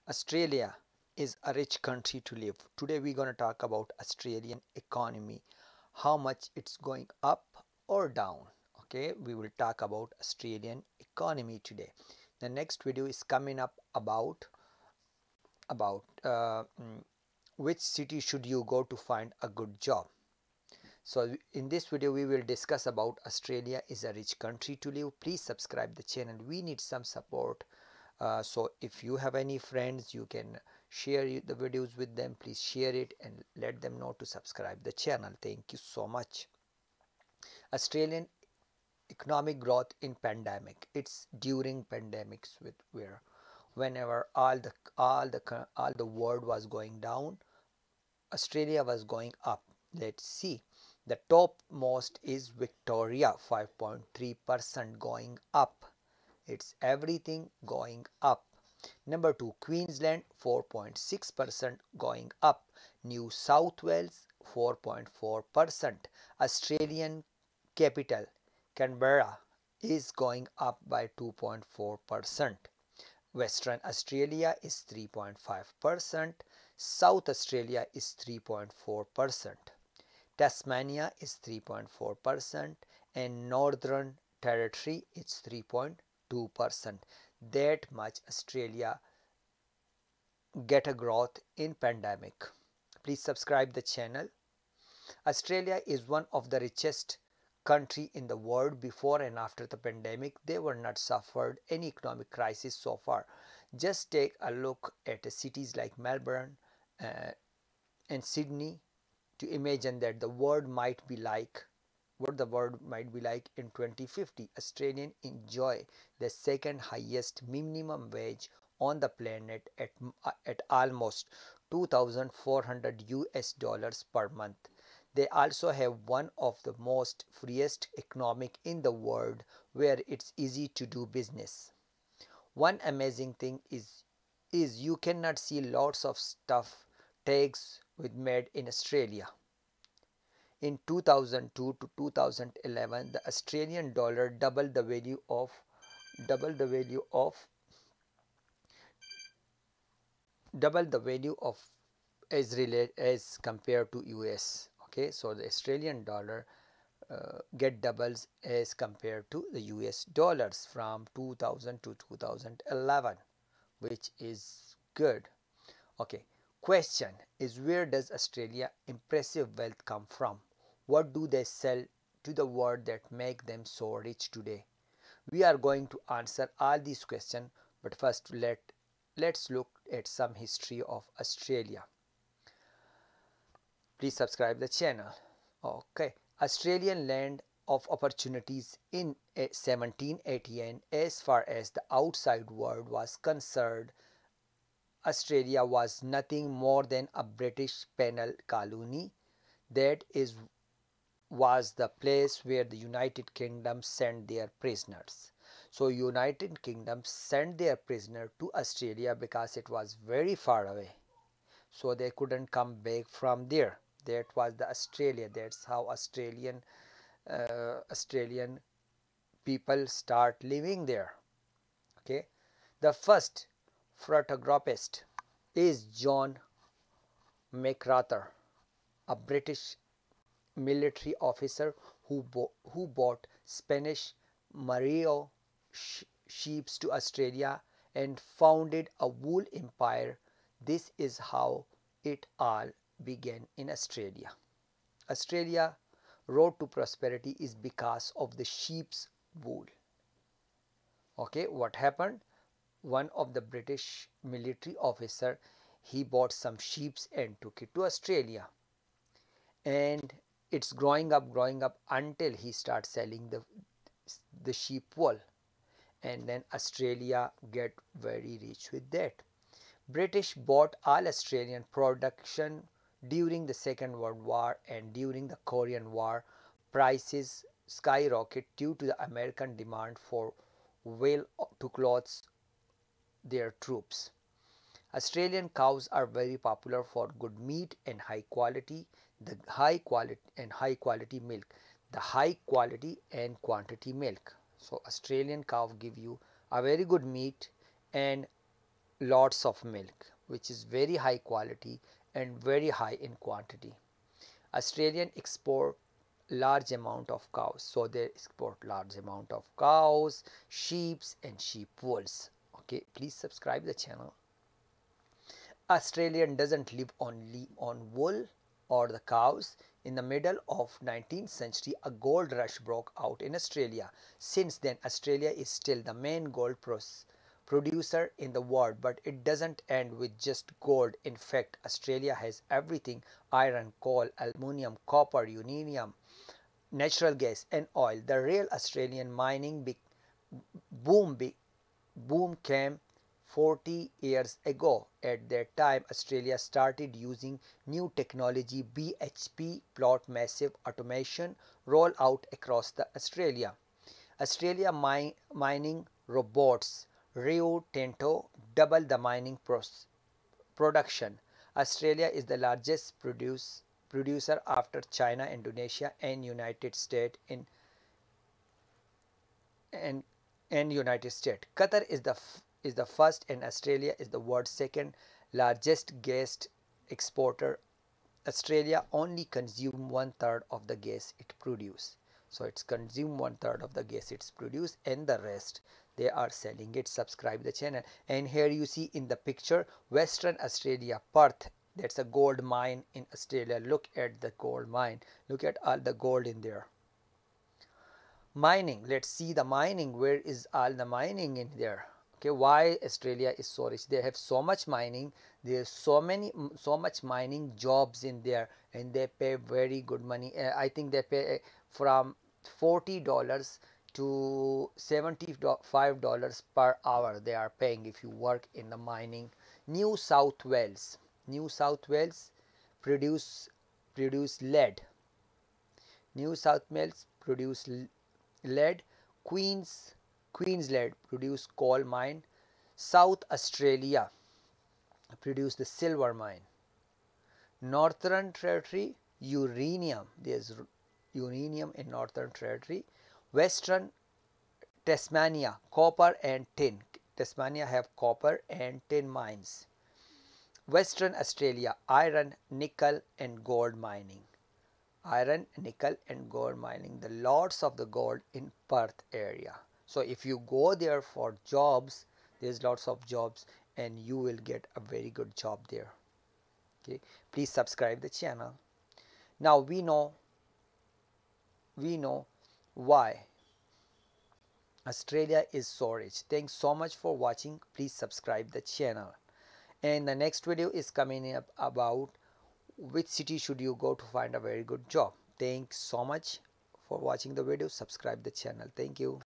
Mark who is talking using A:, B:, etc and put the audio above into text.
A: Australia is a rich country to live. Today we're going to talk about Australian economy, how much it's going up or down. Okay, we will talk about Australian economy today. The next video is coming up about which city should you go to find a good job. So in this video we will discuss about Australia is a rich country to live. Please subscribe the channel. We need some support. So if you have any friends, you can share the videos with them. Please share it and let them know to subscribe the channel. Thank you so much. Australian economic growth in pandemic. It's during pandemics with where whenever all the world was going down, Australia was going up. Let's see. The topmost is Victoria, 5.3% going up. It's everything going up. Number 2, Queensland, 4.6% going up. New South Wales, 4.4%. Australian capital, Canberra, is going up by 2.4%. Western Australia is 3.5%. South Australia is 3.4%. Tasmania is 3.4%. And Northern Territory is 3.2%. That much Australia get a growth in pandemic. Please subscribe the channel. Australia is one of the richest country in the world. Before and after the pandemic, they were not suffered any economic crisis so far. Just take a look at cities like Melbourne and Sydney to imagine that the world might be like what the world might be like in 2050. Australians enjoy the second highest minimum wage on the planet at almost 2,400 US dollars per month. They also have one of the most freest economic in the world where it's easy to do business. One amazing thing is you cannot see lots of stuff tags with made in Australia. In 2002 to 2011, the Australian dollar doubled the value of as compared to US. Okay, so the Australian dollar get doubles as compared to the US dollars from 2000 to 2011, which is good. Okay, question is, where does Australia impressive wealth come from? What do they sell to the world that make them so rich today? We are going to answer all these questions, but first let's look at some history of Australia. Please subscribe the channel. Okay, Australian land of opportunities in 1789. As far as the outside world was concerned, Australia was nothing more than a British penal colony. That was the place where the United Kingdom sent their prisoners. So United Kingdom sent their prisoner to Australia because it was very far away. So they couldn't come back from there. That was the Australia. That's how Australian people start living there. Okay. The first photographist is John MacArthur, a British military officer who brought Spanish Mario sheep to Australia and founded a wool empire. This is how it all began in Australia. Australia road to prosperity is because of the sheep's wool. Okay, what happened? One of the British military officer, he bought some sheep and took it to Australia, and it's growing up until he starts selling the sheep wool, and then Australia get very rich with that. British bought all Australian production during the Second World War, and during the Korean War prices skyrocket due to the American demand for wool to clothe their troops. Australian cows are very popular for good meat and high quality milk. The high quality and quantity milk. So Australian cow give you a very good meat and lots of milk, which is very high quality and very high in quantity. Australian export large amount of cows, so they export large amount of cows, sheeps and sheep wools. Okay, please subscribe the channel. Australian doesn't live only on wool or the cows. In the middle of 19th century, a gold rush broke out in Australia. Since then, Australia is still the main gold producer in the world, but it doesn't end with just gold. In fact, Australia has everything: iron, coal, aluminium, copper, uranium, natural gas and oil. The real Australian mining boom boom came 40 years ago. At that time, Australia started using new technology. BHP plot massive automation roll out across the Australia. Australia mining robots Rio Tinto double the mining production. Australia is the largest producer after China, Indonesia and United States and United States. Qatar is the first and Australia is the world's second largest gas exporter. Australia only consume one third of the gas it produces. So it's consume one third of the gas it's produced and the rest they are selling it. Subscribe the channel. And here you see in the picture Western Australia, Perth. That's a gold mine in Australia. Look at the gold mine. Look at all the gold in there. Mining, let's see the mining. Where is all the mining in there? Okay, why Australia is so rich? They have so much mining. There's so much mining jobs in there and they pay very good money. I think they pay from $40 to $75 per hour they are paying if you work in the mining. New South Wales produce lead. New South Wales produce lead. Queensland produce coal mine. South Australia produce the silver mine. Northern Territory uranium. There's uranium in Northern Territory. Western Tasmania copper and tin. Tasmania have copper and tin mines. Western Australia iron, nickel and gold mining. Iron, nickel and gold mining. The lots of the gold in Perth area. So if you go there for jobs, there's lots of jobs and you will get a very good job there. Okay, please subscribe the channel. Now we know why Australia is so rich. Thanks so much for watching. Please subscribe the channel. And the next video is coming up about which city should you go to find a very good job. Thanks so much for watching the video. Subscribe the channel. Thank you.